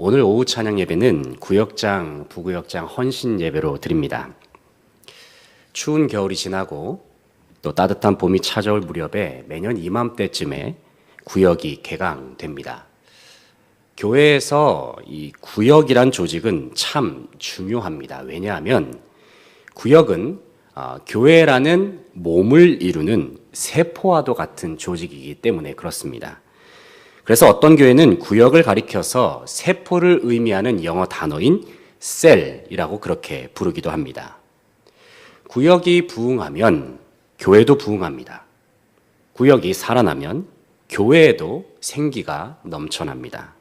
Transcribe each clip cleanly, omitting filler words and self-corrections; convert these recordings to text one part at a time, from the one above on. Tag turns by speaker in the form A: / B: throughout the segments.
A: 오늘 오후 찬양 예배는 구역장, 부구역장 헌신 예배로 드립니다. 추운 겨울이 지나고 또 따뜻한 봄이 찾아올 무렵에 매년 이맘때쯤에 구역이 개강됩니다. 교회에서 이 구역이란 조직은 참 중요합니다. 왜냐하면 구역은 교회라는 몸을 이루는 세포와도 같은 조직이기 때문에 그렇습니다. 그래서 어떤 교회는 구역을 가리켜서 세포를 의미하는 영어 단어인 셀이라고 그렇게 부르기도 합니다. 구역이 부흥하면 교회도 부흥합니다. 구역이 살아나면 교회에도 생기가 넘쳐납니다.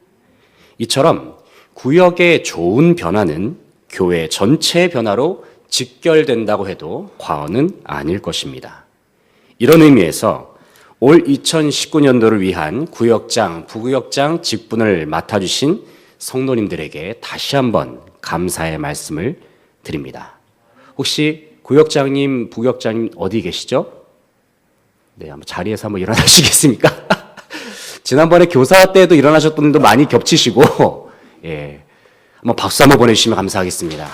A: 이처럼 구역의 좋은 변화는 교회 전체의 변화로 직결된다고 해도 과언은 아닐 것입니다. 이런 의미에서 올 2019년도를 위한 구역장, 부구역장 직분을 맡아주신 성도님들에게 다시 한번 감사의 말씀을 드립니다. 혹시 구역장님, 부구역장님 어디 계시죠? 네, 한번 자리에서 한번 일어나시겠습니까? 지난번에 교사 때도 일어나셨던 분도 많이 겹치시고, 예, 한번 박수 한번 보내주시면 감사하겠습니다.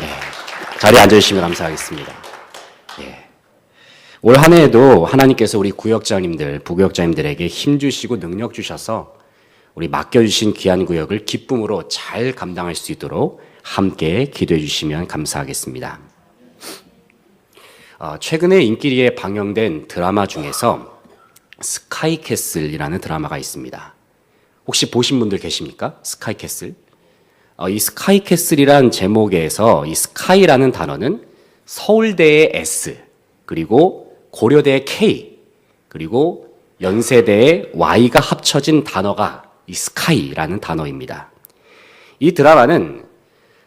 A: 예, 자리에 앉아주시면 감사하겠습니다. 예. 올 한 해에도 하나님께서 우리 구역장님들, 부구역장님들에게 힘 주시고 능력 주셔서 우리 맡겨주신 귀한 구역을 기쁨으로 잘 감당할 수 있도록 함께 기도해 주시면 감사하겠습니다. 최근에 인기리에 방영된 드라마 중에서 스카이캐슬이라는 드라마가 있습니다. 혹시 보신 분들 계십니까? 스카이캐슬? 이 스카이캐슬이란 제목에서 이 스카이라는 단어는 서울대의 S, 그리고 고려대의 K, 그리고 연세대의 Y가 합쳐진 단어가 이 스카이라는 단어입니다. 이 드라마는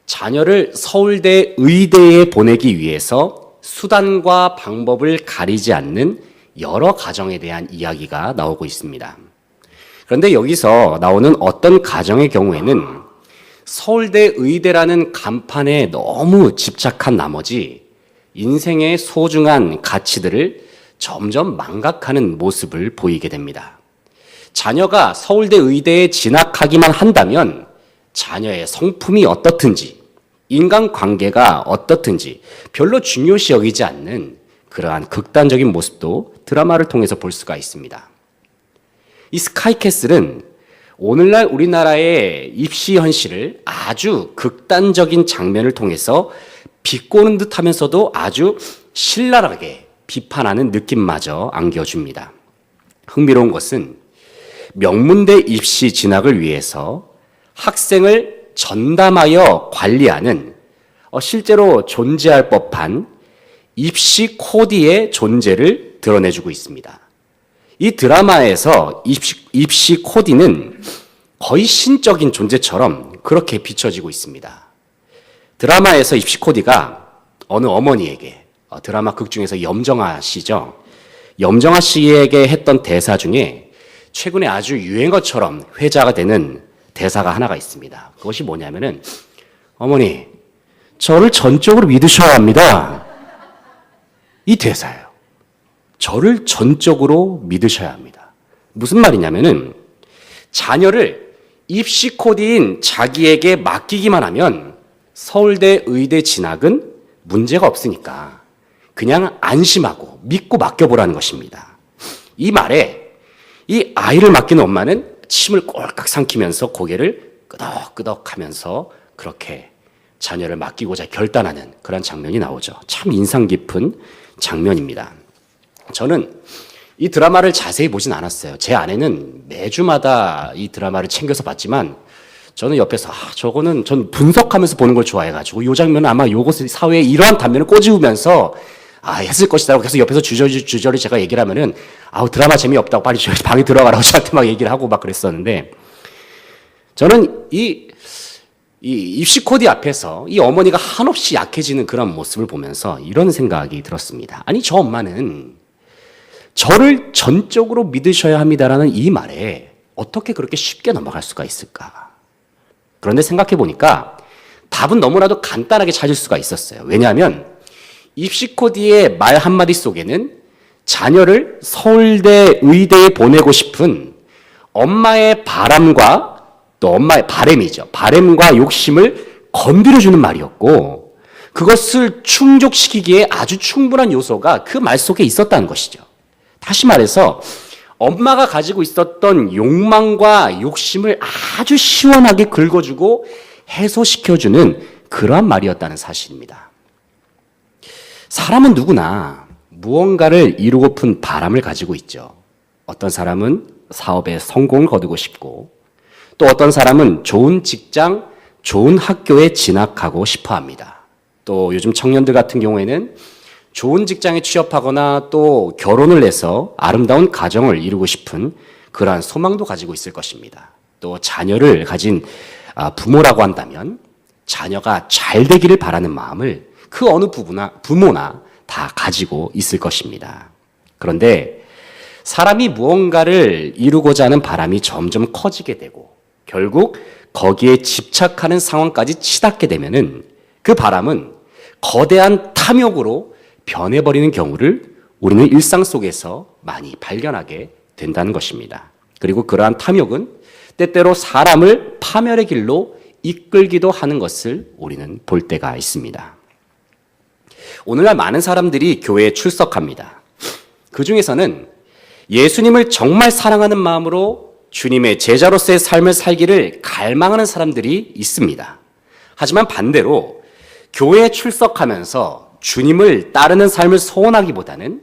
A: 자녀를 서울대 의대에 보내기 위해서 수단과 방법을 가리지 않는 여러 가정에 대한 이야기가 나오고 있습니다. 그런데 여기서 나오는 어떤 가정의 경우에는 서울대 의대라는 간판에 너무 집착한 나머지 인생의 소중한 가치들을 점점 망각하는 모습을 보이게 됩니다. 자녀가 서울대 의대에 진학하기만 한다면 자녀의 성품이 어떻든지 인간관계가 어떻든지 별로 중요시 여기지 않는 그러한 극단적인 모습도 드라마를 통해서 볼 수가 있습니다. 이 스카이캐슬은 오늘날 우리나라의 입시 현실을 아주 극단적인 장면을 통해서 비꼬는 듯 하면서도 아주 신랄하게 비판하는 느낌마저 안겨줍니다. 흥미로운 것은 명문대 입시 진학을 위해서 학생을 전담하여 관리하는 실제로 존재할 법한 입시 코디의 존재를 드러내주고 있습니다. 이 드라마에서 입시 코디는 거의 신적인 존재처럼 그렇게 비춰지고 있습니다. 드라마에서 입시 코디가 어느 어머니에게, 드라마 극 중에서 염정아 씨죠. 염정아 씨에게 했던 대사 중에 최근에 아주 유행어처럼 회자가 되는 대사가 하나가 있습니다. 그것이 뭐냐면은, 어머니, 저를 전적으로 믿으셔야 합니다. 이 대사예요. 저를 전적으로 믿으셔야 합니다. 무슨 말이냐면은, 자녀를 입시 코디인 자기에게 맡기기만 하면 서울대 의대 진학은 문제가 없으니까 그냥 안심하고 믿고 맡겨보라는 것입니다. 이 말에 이 아이를 맡기는 엄마는 침을 꼴깍 삼키면서 고개를 끄덕끄덕 하면서 그렇게 자녀를 맡기고자 결단하는 그런 장면이 나오죠. 참 인상 깊은 장면입니다. 저는 이 드라마를 자세히 보진 않았어요. 제 아내는 매주마다 이 드라마를 챙겨서 봤지만 저는 옆에서 저거는 전 분석하면서 보는 걸 좋아해가지고 이 장면은 아마 요것을 사회에 이러한 단면을 꼬집으면서 했을 것이다. 그래서 옆에서 주저리 제가 얘기를 하면은 드라마 재미없다고 빨리 방에 들어가라고 저한테 막 얘기를 하고 막 그랬었는데 저는 이 입시 코디 앞에서 이 어머니가 한없이 약해지는 그런 모습을 보면서 이런 생각이 들었습니다. 아니 저 엄마는 저를 전적으로 믿으셔야 합니다라는 이 말에 어떻게 그렇게 쉽게 넘어갈 수가 있을까? 그런데 생각해 보니까 답은 너무나도 간단하게 찾을 수가 있었어요. 왜냐하면 입시 코디의 말 한마디 속에는 자녀를 서울대 의대에 보내고 싶은 엄마의 바람과 또 엄마의 바램이죠. 바램과 욕심을 건드려주는 말이었고 그것을 충족시키기에 아주 충분한 요소가 그 말 속에 있었다는 것이죠. 다시 말해서 엄마가 가지고 있었던 욕망과 욕심을 아주 시원하게 긁어주고 해소시켜주는 그러한 말이었다는 사실입니다. 사람은 누구나 무언가를 이루고픈 바람을 가지고 있죠. 어떤 사람은 사업에 성공을 거두고 싶고 또 어떤 사람은 좋은 직장, 좋은 학교에 진학하고 싶어 합니다. 또 요즘 청년들 같은 경우에는 좋은 직장에 취업하거나 또 결혼을 해서 아름다운 가정을 이루고 싶은 그러한 소망도 가지고 있을 것입니다. 또 자녀를 가진 부모라고 한다면 자녀가 잘 되기를 바라는 마음을 그 어느 부모나 다 가지고 있을 것입니다. 그런데 사람이 무언가를 이루고자 하는 바람이 점점 커지게 되고 결국 거기에 집착하는 상황까지 치닫게 되면은 그 바람은 거대한 탐욕으로 변해버리는 경우를 우리는 일상 속에서 많이 발견하게 된다는 것입니다. 그리고 그러한 탐욕은 때때로 사람을 파멸의 길로 이끌기도 하는 것을 우리는 볼 때가 있습니다. 오늘날 많은 사람들이 교회에 출석합니다. 그 중에서는 예수님을 정말 사랑하는 마음으로 주님의 제자로서의 삶을 살기를 갈망하는 사람들이 있습니다. 하지만 반대로 교회에 출석하면서 주님을 따르는 삶을 소원하기보다는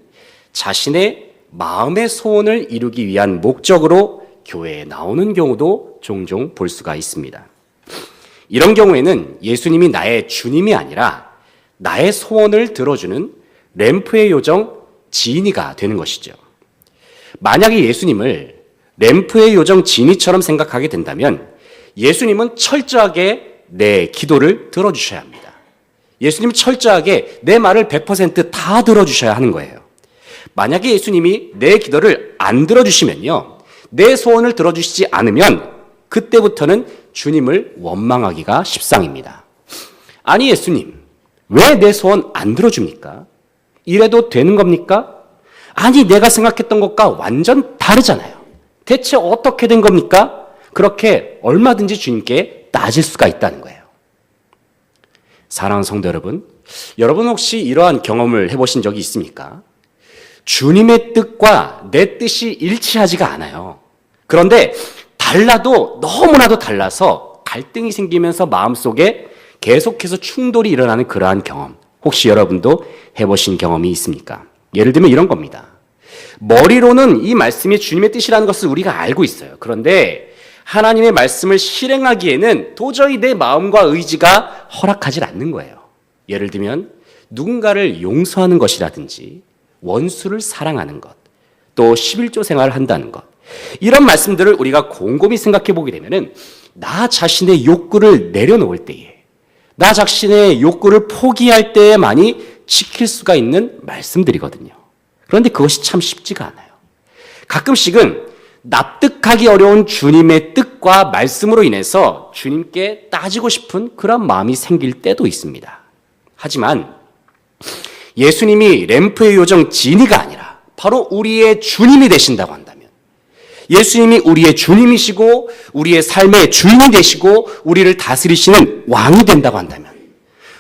A: 자신의 마음의 소원을 이루기 위한 목적으로 교회에 나오는 경우도 종종 볼 수가 있습니다. 이런 경우에는 예수님이 나의 주님이 아니라 나의 소원을 들어주는 램프의 요정 지니가 되는 것이죠. 만약에 예수님을 램프의 요정 지니처럼 생각하게 된다면 예수님은 철저하게 내 기도를 들어주셔야 합니다. 예수님은 철저하게 내 말을 100%다 들어주셔야 하는 거예요. 만약에 예수님이 내 기도를 안 들어주시면요, 내 소원을 들어주시지 않으면 그때부터는 주님을 원망하기가 십상입니다. 아니 예수님, 왜 내 소원 안 들어줍니까? 이래도 되는 겁니까? 아니 내가 생각했던 것과 완전 다르잖아요. 대체 어떻게 된 겁니까? 그렇게 얼마든지 주님께 따질 수가 있다는 거예요. 사랑하는 성도 여러분, 여러분 혹시 이러한 경험을 해보신 적이 있습니까? 주님의 뜻과 내 뜻이 일치하지가 않아요. 그런데 달라도 너무나도 달라서 갈등이 생기면서 마음속에 계속해서 충돌이 일어나는 그러한 경험, 혹시 여러분도 해보신 경험이 있습니까? 예를 들면 이런 겁니다. 머리로는 이 말씀이 주님의 뜻이라는 것을 우리가 알고 있어요. 그런데 하나님의 말씀을 실행하기에는 도저히 내 마음과 의지가 허락하지 않는 거예요. 예를 들면 누군가를 용서하는 것이라든지 원수를 사랑하는 것, 또 11조 생활을 한다는 것, 이런 말씀들을 우리가 곰곰이 생각해 보게 되면은 나 자신의 욕구를 내려놓을 때에, 나 자신의 욕구를 포기할 때에만이 지킬 수가 있는 말씀들이거든요. 그런데 그것이 참 쉽지가 않아요. 가끔씩은 납득하기 어려운 주님의 뜻과 말씀으로 인해서 주님께 따지고 싶은 그런 마음이 생길 때도 있습니다. 하지만 예수님이 램프의 요정 지니가 아니라 바로 우리의 주님이 되신다고 한다면, 예수님이 우리의 주님이시고 우리의 삶의 주인이 되시고 우리를 다스리시는 왕이 된다고 한다면,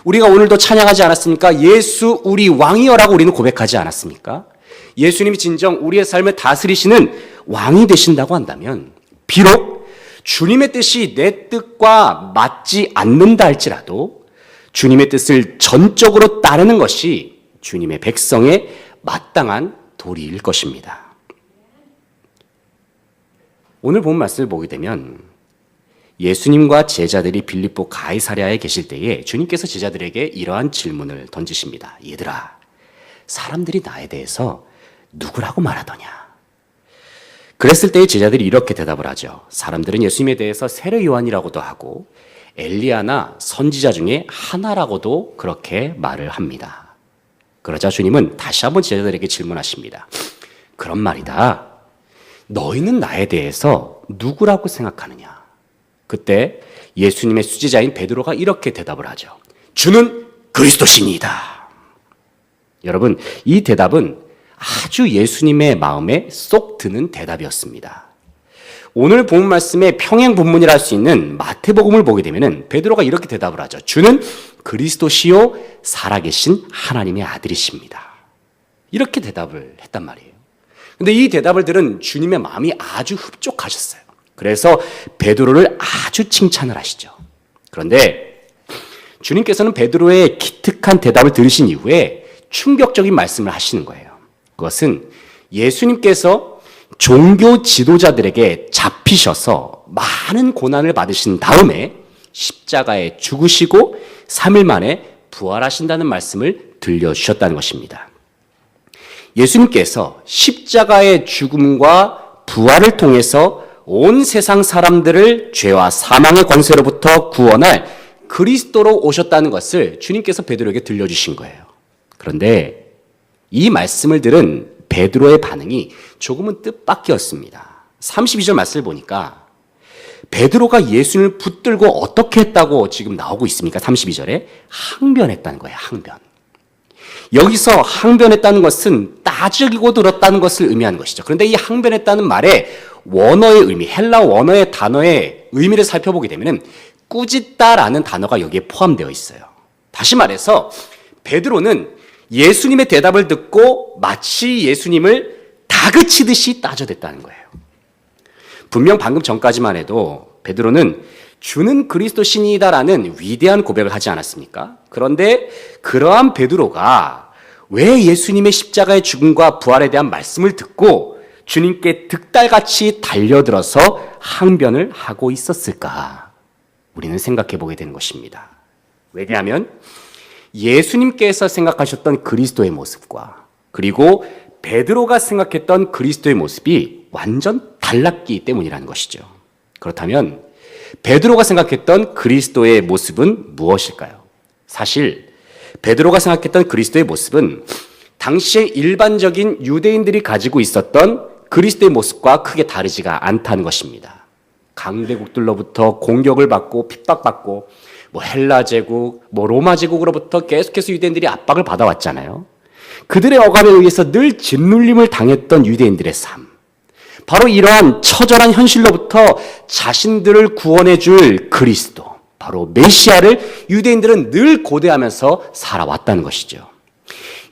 A: 우리가 오늘도 찬양하지 않았습니까? 예수 우리 왕이여라고 우리는 고백하지 않았습니까? 예수님이 진정 우리의 삶을 다스리시는 왕이 되신다고 한다면, 비록 주님의 뜻이 내 뜻과 맞지 않는다 할지라도 주님의 뜻을 전적으로 따르는 것이 주님의 백성의 마땅한 도리일 것입니다. 오늘 본 말씀을 보게 되면 예수님과 제자들이 빌립보 가이사랴에 계실 때에 주님께서 제자들에게 이러한 질문을 던지십니다. 얘들아, 사람들이 나에 대해서 누구라고 말하더냐? 그랬을 때에 제자들이 이렇게 대답을 하죠. 사람들은 예수님에 대해서 세례 요한이라고도 하고 엘리야나 선지자 중에 하나라고도 그렇게 말을 합니다. 그러자 주님은 다시 한번 제자들에게 질문하십니다. 그런 말이다. 너희는 나에 대해서 누구라고 생각하느냐? 그때 예수님의 수제자인 베드로가 이렇게 대답을 하죠. 주는 그리스도시니이다. 여러분, 이 대답은 아주 예수님의 마음에 쏙 드는 대답이었습니다. 오늘 본 말씀의 평행 본문이라 할 수 있는 마태복음을 보게 되면은 베드로가 이렇게 대답을 하죠. 주는 그리스도시요 살아계신 하나님의 아들이십니다. 이렇게 대답을 했단 말이에요. 근데 이 대답을 들은 주님의 마음이 아주 흡족하셨어요. 그래서 베드로를 아주 칭찬을 하시죠. 그런데 주님께서는 베드로의 기특한 대답을 들으신 이후에 충격적인 말씀을 하시는 거예요. 그것은 예수님께서 종교 지도자들에게 잡히셔서 많은 고난을 받으신 다음에 십자가에 죽으시고 3일 만에 부활하신다는 말씀을 들려주셨다는 것입니다. 예수님께서 십자가의 죽음과 부활을 통해서 온 세상 사람들을 죄와 사망의 권세로부터 구원할 그리스도로 오셨다는 것을 주님께서 베드로에게 들려주신 거예요. 그런데 이 말씀을 들은 베드로의 반응이 조금은 뜻밖이었습니다. 32절 말씀을 보니까 베드로가 예수님을 붙들고 어떻게 했다고 지금 나오고 있습니까? 32절에 항변했다는 거예요. 항변. 여기서 항변했다는 것은 따지고 들었다는 것을 의미하는 것이죠. 그런데 이 항변했다는 말의 원어의 의미, 헬라 원어의 단어의 의미를 살펴보게 되면 꾸짖다라는 단어가 여기에 포함되어 있어요. 다시 말해서 베드로는 예수님의 대답을 듣고 마치 예수님을 다그치듯이 따져댔다는 거예요. 분명 방금 전까지만 해도 베드로는 주는 그리스도 신이다라는 위대한 고백을 하지 않았습니까? 그런데 그러한 베드로가 왜 예수님의 십자가의 죽음과 부활에 대한 말씀을 듣고 주님께 득달같이 달려들어서 항변을 하고 있었을까? 우리는 생각해 보게 되는 것입니다. 왜냐하면 예수님께서 생각하셨던 그리스도의 모습과 그리고 베드로가 생각했던 그리스도의 모습이 완전 달랐기 때문이라는 것이죠. 그렇다면 베드로가 생각했던 그리스도의 모습은 무엇일까요? 사실 베드로가 생각했던 그리스도의 모습은 당시의 일반적인 유대인들이 가지고 있었던 그리스도의 모습과 크게 다르지가 않다는 것입니다. 강대국들로부터 공격을 받고 핍박받고 헬라 제국, 로마 제국으로부터 계속해서 유대인들이 압박을 받아왔잖아요. 그들의 억압에 의해서 늘 짓눌림을 당했던 유대인들의 삶. 바로 이러한 처절한 현실로부터 자신들을 구원해 줄 그리스도, 바로 메시아를 유대인들은 늘 고대하면서 살아왔다는 것이죠.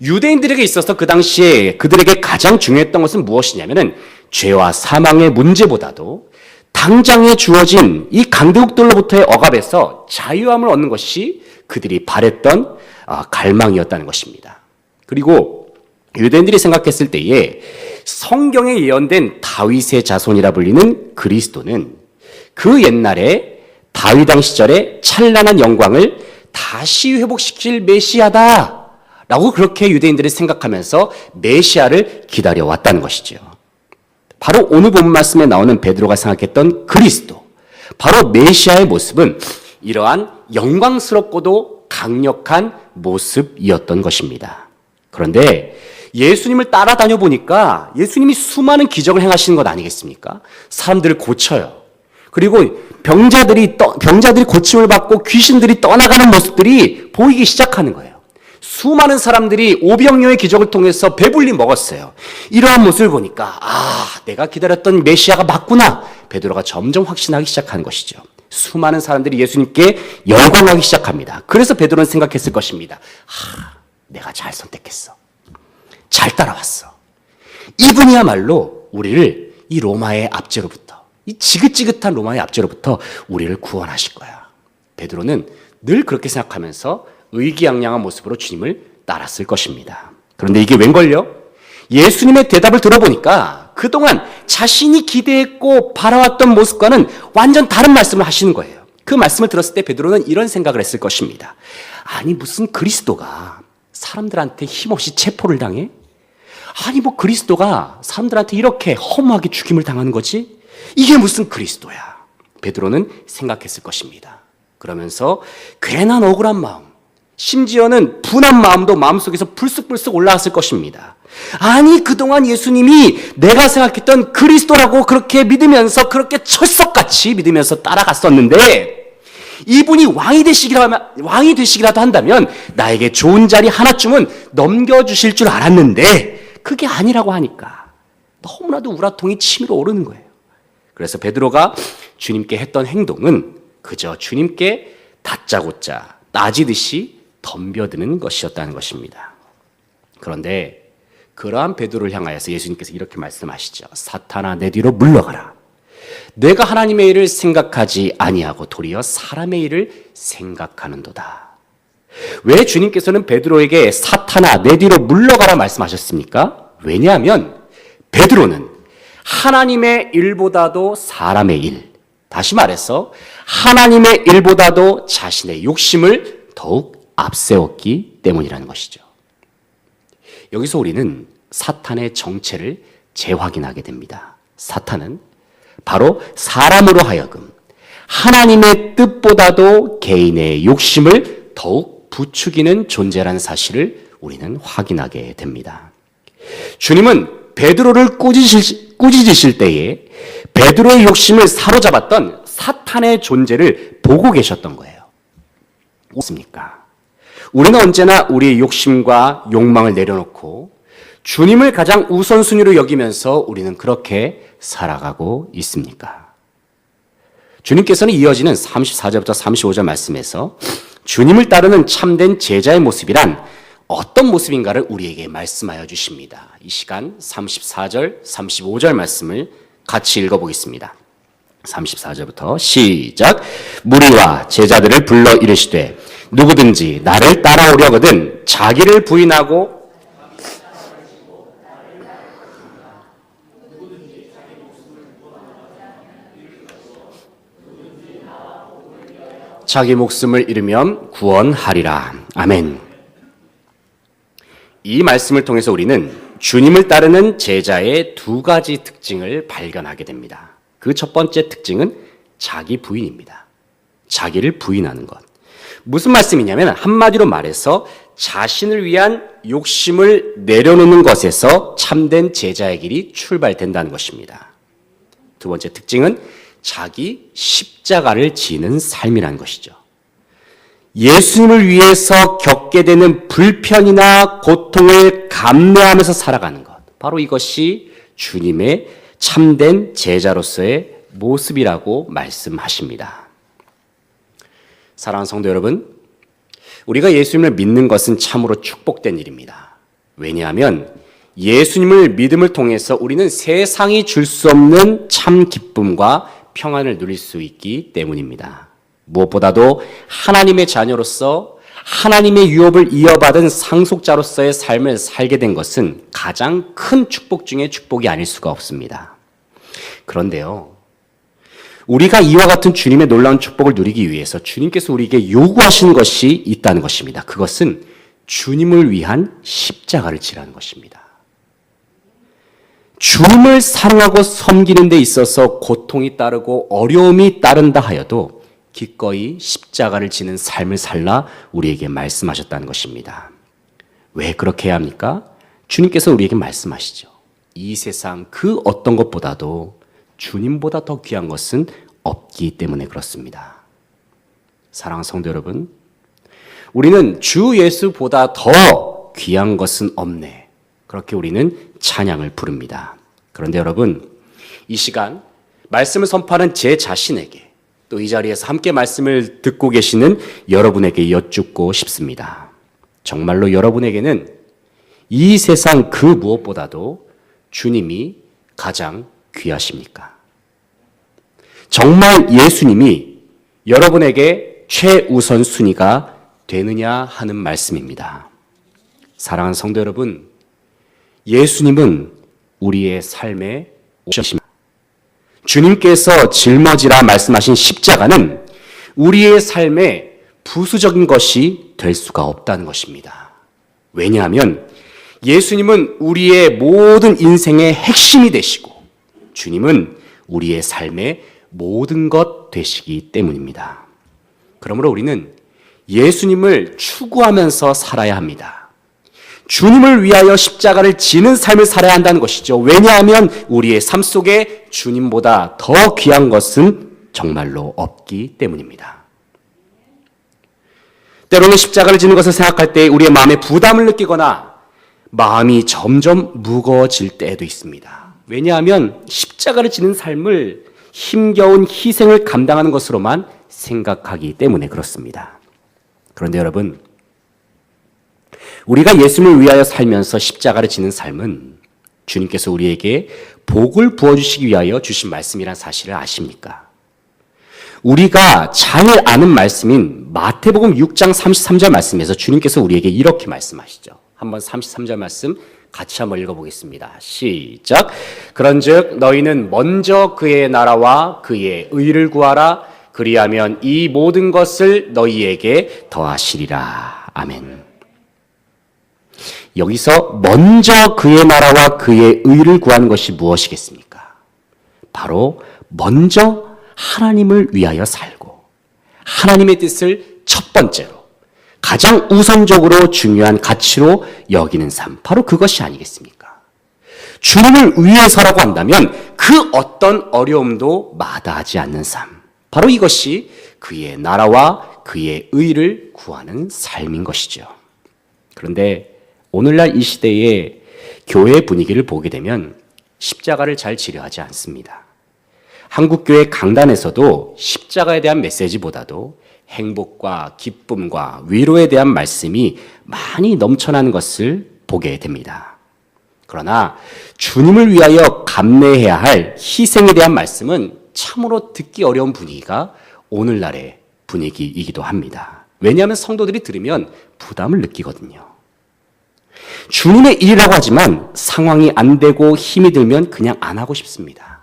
A: 유대인들에게 있어서 그 당시에 그들에게 가장 중요했던 것은 무엇이냐면은 죄와 사망의 문제보다도 당장에 주어진 이 강대국들로부터의 억압에서 자유함을 얻는 것이 그들이 바랬던 갈망이었다는 것입니다. 그리고 유대인들이 생각했을 때에 성경에 예언된 다윗의 자손이라 불리는 그리스도는 그 옛날에 다윗 왕 시절의 찬란한 영광을 다시 회복시킬 메시아다라고 그렇게 유대인들이 생각하면서 메시아를 기다려왔다는 것이죠. 바로 오늘 본 말씀에 나오는 베드로가 생각했던 그리스도, 바로 메시아의 모습은 이러한 영광스럽고도 강력한 모습이었던 것입니다. 그런데 예수님을 따라다녀 보니까 예수님이 수많은 기적을 행하시는 것 아니겠습니까? 사람들을 고쳐요. 그리고 병자들이 고침을 받고 귀신들이 떠나가는 모습들이 보이기 시작하는 거예요. 수많은 사람들이 오병이어의 기적을 통해서 배불리 먹었어요. 이러한 모습을 보니까 내가 기다렸던 메시아가 맞구나. 베드로가 점점 확신하기 시작하는 것이죠. 수많은 사람들이 예수님께 열광하기 시작합니다. 그래서 베드로는 생각했을 것입니다. 내가 잘 선택했어. 잘 따라왔어. 이분이야말로 우리를 이 로마의 압제로부터, 이 지긋지긋한 로마의 압제로부터 우리를 구원하실 거야. 베드로는 늘 그렇게 생각하면서 의기양양한 모습으로 주님을 따랐을 것입니다. 그런데 이게 웬걸요? 예수님의 대답을 들어보니까 그동안 자신이 기대했고 바라왔던 모습과는 완전 다른 말씀을 하시는 거예요. 그 말씀을 들었을 때 베드로는 이런 생각을 했을 것입니다. 아니 무슨 그리스도가 사람들한테 힘없이 체포를 당해? 아니 그리스도가 사람들한테 이렇게 허무하게 죽임을 당하는 거지? 이게 무슨 그리스도야? 베드로는 생각했을 것입니다. 그러면서 괜한 억울한 마음, 심지어는 분한 마음도 마음속에서 불쑥불쑥 올라왔을 것입니다. 아니 그동안 예수님이 내가 생각했던 그리스도라고 그렇게 믿으면서 그렇게 철석같이 믿으면서 따라갔었는데 이분이 왕이 되시기라도 한다면 나에게 좋은 자리 하나쯤은 넘겨주실 줄 알았는데 그게 아니라고 하니까 너무나도 우라통이 치밀어 오르는 거예요. 그래서 베드로가 주님께 했던 행동은 그저 주님께 다짜고짜 따지듯이 덤벼드는 것이었다는 것입니다. 그런데 그러한 베드로를 향하여서 예수님께서 이렇게 말씀하시죠. 사탄아, 내 뒤로 물러가라. 내가 하나님의 일을 생각하지 아니하고 도리어 사람의 일을 생각하는도다. 왜 주님께서는 베드로에게 사탄아, 내 뒤로 물러가라 말씀하셨습니까? 왜냐하면 베드로는 하나님의 일보다도 사람의 일, 다시 말해서 하나님의 일보다도 자신의 욕심을 더욱 앞세웠기 때문이라는 것이죠. 여기서 우리는 사탄의 정체를 재확인하게 됩니다. 사탄은 바로 사람으로 하여금 하나님의 뜻보다도 개인의 욕심을 더욱 부추기는 존재라는 사실을 우리는 확인하게 됩니다. 주님은 베드로를 꾸짖으실 때에 베드로의 욕심을 사로잡았던 사탄의 존재를 보고 계셨던 거예요. 없습니까? 우리는 언제나 우리의 욕심과 욕망을 내려놓고 주님을 가장 우선순위로 여기면서 우리는 그렇게 살아가고 있습니까? 주님께서는 이어지는 34절부터 35절 말씀에서 주님을 따르는 참된 제자의 모습이란 어떤 모습인가를 우리에게 말씀하여 주십니다. 이 시간 34절, 35절 말씀을 같이 읽어보겠습니다. 34절부터 시작. 무리와 제자들을 불러 이르시되 누구든지 나를 따라오려거든 자기를 부인하고 자기 목숨을 잃으면 구원하리라. 아멘. 이 말씀을 통해서 우리는 주님을 따르는 제자의 두 가지 특징을 발견하게 됩니다. 그 첫 번째 특징은 자기 부인입니다. 자기를 부인하는 것. 무슨 말씀이냐면 한마디로 말해서 자신을 위한 욕심을 내려놓는 것에서 참된 제자의 길이 출발된다는 것입니다. 두 번째 특징은 자기 십자가를 지는 삶이라는 것이죠. 예수님을 위해서 겪게 되는 불편이나 고통을 감내하면서 살아가는 것. 바로 이것이 주님의 참된 제자로서의 모습이라고 말씀하십니다. 사랑하는 성도 여러분, 우리가 예수님을 믿는 것은 참으로 축복된 일입니다. 왜냐하면 예수님을 믿음을 통해서 우리는 세상이 줄 수 없는 참 기쁨과 평안을 누릴 수 있기 때문입니다. 무엇보다도 하나님의 자녀로서 하나님의 유업을 이어받은 상속자로서의 삶을 살게 된 것은 가장 큰 축복 중에 축복이 아닐 수가 없습니다. 그런데요, 우리가 이와 같은 주님의 놀라운 축복을 누리기 위해서 주님께서 우리에게 요구하시는 것이 있다는 것입니다. 그것은 주님을 위한 십자가를 지라는 것입니다. 주님을 사랑하고 섬기는 데 있어서 고통이 따르고 어려움이 따른다 하여도 기꺼이 십자가를 지는 삶을 살라 우리에게 말씀하셨다는 것입니다. 왜 그렇게 해야 합니까? 주님께서 우리에게 말씀하시죠. 이 세상 그 어떤 것보다도 주님보다 더 귀한 것은 없기 때문에 그렇습니다. 사랑하는 성도 여러분, 우리는 주 예수보다 더 귀한 것은 없네. 그렇게 우리는 찬양을 부릅니다. 그런데 여러분, 이 시간 말씀을 선포하는 제 자신에게 또 이 자리에서 함께 말씀을 듣고 계시는 여러분에게 여쭙고 싶습니다. 정말로 여러분에게는 이 세상 그 무엇보다도 주님이 가장 귀하십니까? 정말 예수님이 여러분에게 최우선 순위가 되느냐 하는 말씀입니다. 사랑하는 성도 여러분, 예수님은 우리의 삶의 오셨습니다. 주님께서 짊어지라 말씀하신 십자가는 우리의 삶의 부수적인 것이 될 수가 없다는 것입니다. 왜냐하면 예수님은 우리의 모든 인생의 핵심이 되시고 주님은 우리의 삶의 모든 것 되시기 때문입니다. 그러므로 우리는 예수님을 추구하면서 살아야 합니다. 주님을 위하여 십자가를 지는 삶을 살아야 한다는 것이죠. 왜냐하면 우리의 삶 속에 주님보다 더 귀한 것은 정말로 없기 때문입니다. 때로는 십자가를 지는 것을 생각할 때 우리의 마음에 부담을 느끼거나 마음이 점점 무거워질 때도 있습니다. 왜냐하면 십자가를 지는 삶을 힘겨운 희생을 감당하는 것으로만 생각하기 때문에 그렇습니다. 그런데 여러분, 우리가 예수님을 위하여 살면서 십자가를 지는 삶은 주님께서 우리에게 복을 부어주시기 위하여 주신 말씀이란 사실을 아십니까? 우리가 잘 아는 말씀인 마태복음 6장 33절 말씀에서 주님께서 우리에게 이렇게 말씀하시죠. 한번 33절 말씀 같이 한번 읽어보겠습니다. 시작. 그런즉 너희는 먼저 그의 나라와 그의 의를 구하라. 그리하면 이 모든 것을 너희에게 더하시리라. 아멘. 여기서 먼저 그의 나라와 그의 의를 구하는 것이 무엇이겠습니까? 바로 먼저 하나님을 위하여 살고 하나님의 뜻을 첫 번째로 가장 우선적으로 중요한 가치로 여기는 삶, 바로 그것이 아니겠습니까? 주님을 위해서라고 한다면 그 어떤 어려움도 마다하지 않는 삶, 바로 이것이 그의 나라와 그의 의를 구하는 삶인 것이죠. 그런데 오늘날 이 시대의 교회 분위기를 보게 되면 십자가를 잘 지려하지 않습니다. 한국교회 강단에서도 십자가에 대한 메시지보다도 행복과 기쁨과 위로에 대한 말씀이 많이 넘쳐나는 것을 보게 됩니다. 그러나 주님을 위하여 감내해야 할 희생에 대한 말씀은 참으로 듣기 어려운 분위기가 오늘날의 분위기이기도 합니다. 왜냐하면 성도들이 들으면 부담을 느끼거든요. 주님의 일이라고 하지만 상황이 안 되고 힘이 들면 그냥 안 하고 싶습니다.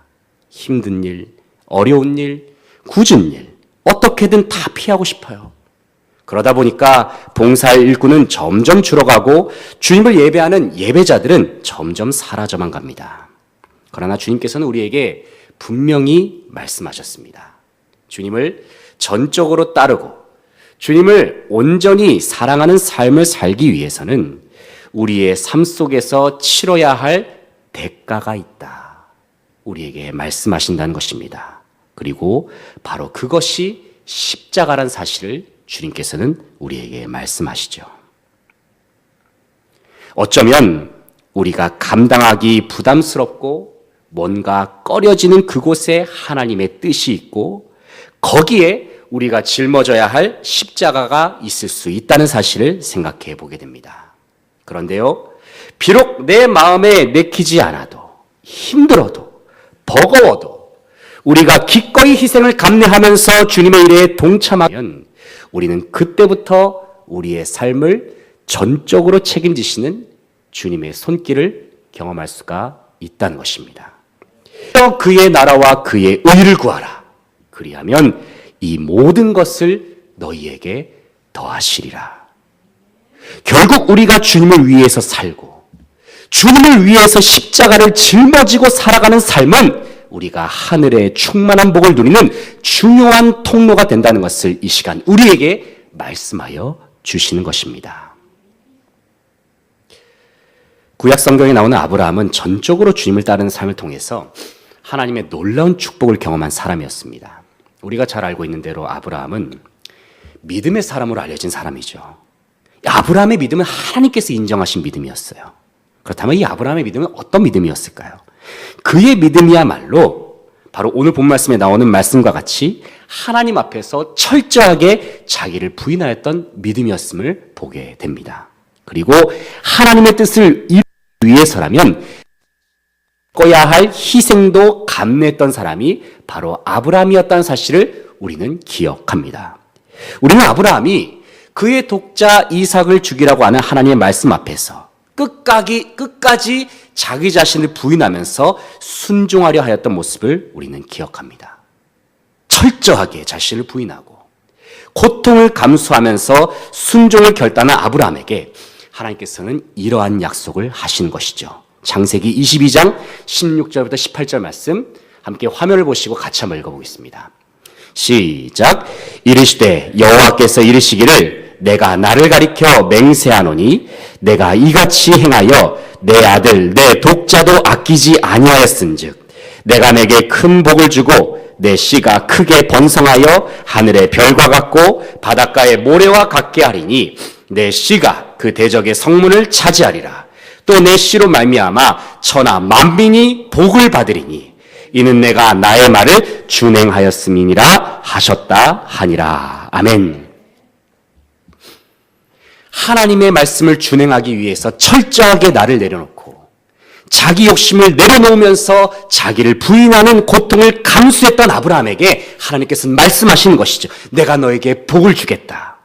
A: 힘든 일, 어려운 일, 굳은 일, 어떻게든 다 피하고 싶어요. 그러다 보니까 봉사할 일꾼은 점점 줄어가고 주님을 예배하는 예배자들은 점점 사라져만 갑니다. 그러나 주님께서는 우리에게 분명히 말씀하셨습니다. 주님을 전적으로 따르고 주님을 온전히 사랑하는 삶을 살기 위해서는 우리의 삶 속에서 치러야 할 대가가 있다. 우리에게 말씀하신다는 것입니다. 그리고 바로 그것이 십자가란 사실을 주님께서는 우리에게 말씀하시죠. 어쩌면 우리가 감당하기 부담스럽고 뭔가 꺼려지는 그곳에 하나님의 뜻이 있고 거기에 우리가 짊어져야 할 십자가가 있을 수 있다는 사실을 생각해 보게 됩니다. 그런데요, 비록 내 마음에 내키지 않아도 힘들어도 버거워도 우리가 기꺼이 희생을 감내하면서 주님의 일에 동참하면 우리는 그때부터 우리의 삶을 전적으로 책임지시는 주님의 손길을 경험할 수가 있다는 것입니다. 그의 나라와 그의 의를 구하라. 그리하면 이 모든 것을 너희에게 더하시리라. 결국 우리가 주님을 위해서 살고 주님을 위해서 십자가를 짊어지고 살아가는 삶은 우리가 하늘의 충만한 복을 누리는 중요한 통로가 된다는 것을 이 시간 우리에게 말씀하여 주시는 것입니다. 구약 성경에 나오는 아브라함은 전적으로 주님을 따르는 삶을 통해서 하나님의 놀라운 축복을 경험한 사람이었습니다. 우리가 잘 알고 있는 대로 아브라함은 믿음의 사람으로 알려진 사람이죠. 아브라함의 믿음은 하나님께서 인정하신 믿음이었어요. 그렇다면 이 아브라함의 믿음은 어떤 믿음이었을까요? 그의 믿음이야말로 바로 오늘 본 말씀에 나오는 말씀과 같이 하나님 앞에서 철저하게 자기를 부인하였던 믿음이었음을 보게 됩니다. 그리고 하나님의 뜻을 이루기 위해서라면 꺼야 할 희생도 감내했던 사람이 바로 아브라함이었다는 사실을 우리는 기억합니다. 우리는 아브라함이 그의 독자 이삭을 죽이라고 하는 하나님의 말씀 앞에서 끝까지 자기 자신을 부인하면서 순종하려 하였던 모습을 우리는 기억합니다. 철저하게 자신을 부인하고 고통을 감수하면서 순종을 결단한 아브라함에게 하나님께서는 이러한 약속을 하신 것이죠. 창세기 22장 16절부터 18절 말씀 함께 화면을 보시고 같이 한번 읽어보겠습니다. 시작. 이르시되 여호와께서 이르시기를 내가 나를 가리켜 맹세하노니 내가 이같이 행하여 내 아들 내 독자도 아끼지 아니하였은즉 내가 내게 큰 복을 주고 내 씨가 크게 번성하여 하늘의 별과 같고 바닷가의 모래와 같게 하리니 내 씨가 그 대적의 성문을 차지하리라. 또 내 씨로 말미암아 천하 만민이 복을 받으리니 이는 내가 나의 말을 준행하였음이니라 하셨다 하니라. 아멘. 하나님의 말씀을 준행하기 위해서 철저하게 나를 내려놓고 자기 욕심을 내려놓으면서 자기를 부인하는 고통을 감수했던 아브라함에게 하나님께서는 말씀하시는 것이죠. 내가 너에게 복을 주겠다.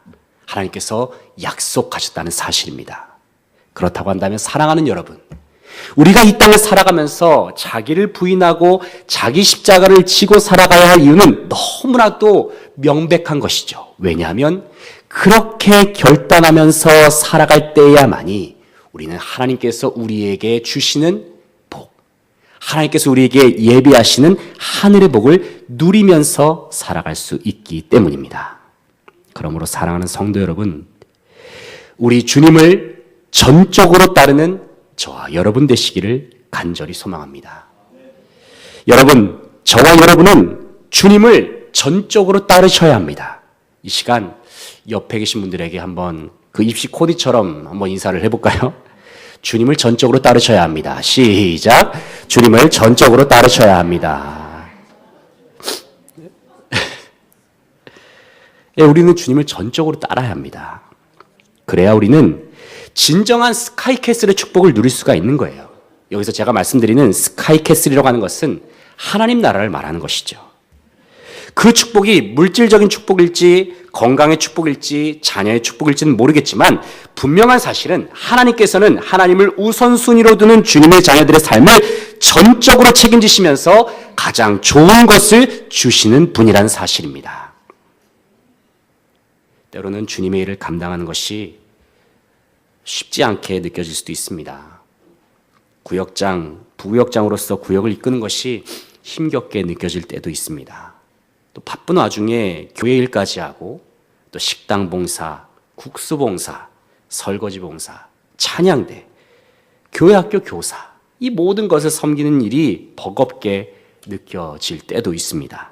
A: 하나님께서 약속하셨다는 사실입니다. 그렇다고 한다면 사랑하는 여러분, 우리가 이 땅을 살아가면서 자기를 부인하고 자기 십자가를 지고 살아가야 할 이유는 너무나도 명백한 것이죠. 왜냐하면 그렇게 결단하면서 살아갈 때야만이 우리는 하나님께서 우리에게 주시는 복, 하나님께서 우리에게 예비하시는 하늘의 복을 누리면서 살아갈 수 있기 때문입니다. 그러므로 사랑하는 성도 여러분, 우리 주님을 전적으로 따르는 저와 여러분 되시기를 간절히 소망합니다. 여러분, 저와 여러분은 주님을 전적으로 따르셔야 합니다. 이 시간 옆에 계신 분들에게 한번 그 입시 코디처럼 한번 인사를 해볼까요? 주님을 전적으로 따르셔야 합니다. 시작. 주님을 전적으로 따르셔야 합니다. 예, 우리는 주님을 전적으로 따라야 합니다. 그래야 우리는 진정한 스카이캐슬의 축복을 누릴 수가 있는 거예요. 여기서 제가 말씀드리는 스카이캐슬이라고 하는 것은 하나님 나라를 말하는 것이죠. 그 축복이 물질적인 축복일지 건강의 축복일지 자녀의 축복일지는 모르겠지만 분명한 사실은 하나님께서는 하나님을 우선순위로 두는 주님의 자녀들의 삶을 전적으로 책임지시면서 가장 좋은 것을 주시는 분이라는 사실입니다. 때로는 주님의 일을 감당하는 것이 쉽지 않게 느껴질 수도 있습니다. 부구역장으로서 구역을 이끄는 것이 힘겹게 느껴질 때도 있습니다. 또 바쁜 와중에 교회 일까지 하고 또 식당 봉사, 국수 봉사, 설거지 봉사, 찬양대, 교회 학교 교사, 이 모든 것을 섬기는 일이 버겁게 느껴질 때도 있습니다.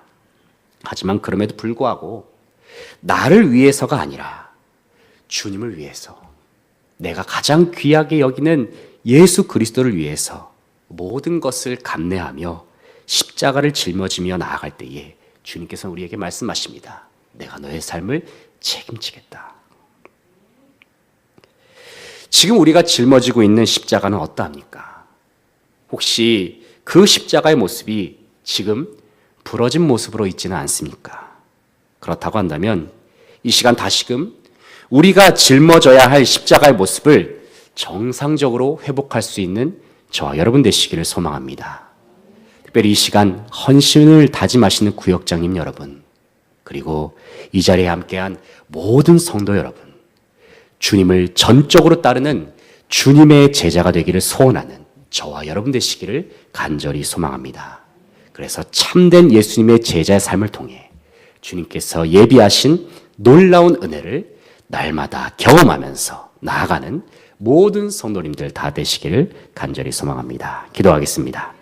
A: 하지만 그럼에도 불구하고 나를 위해서가 아니라 주님을 위해서, 내가 가장 귀하게 여기는 예수 그리스도를 위해서 모든 것을 감내하며 십자가를 짊어지며 나아갈 때에 주님께서는 우리에게 말씀하십니다. 내가 너의 삶을 책임지겠다. 지금 우리가 짊어지고 있는 십자가는 어떠합니까? 혹시 그 십자가의 모습이 지금 부러진 모습으로 있지는 않습니까? 그렇다고 한다면 이 시간 다시금 우리가 짊어져야 할 십자가의 모습을 정상적으로 회복할 수 있는 저와 여러분 되시기를 소망합니다. 특별히 이 시간 헌신을 다짐하시는 구역장님 여러분, 그리고 이 자리에 함께한 모든 성도 여러분, 주님을 전적으로 따르는 주님의 제자가 되기를 소원하는 저와 여러분 되시기를 간절히 소망합니다. 그래서 참된 예수님의 제자의 삶을 통해 주님께서 예비하신 놀라운 은혜를 날마다 경험하면서 나아가는 모든 성도님들 다 되시기를 간절히 소망합니다. 기도하겠습니다.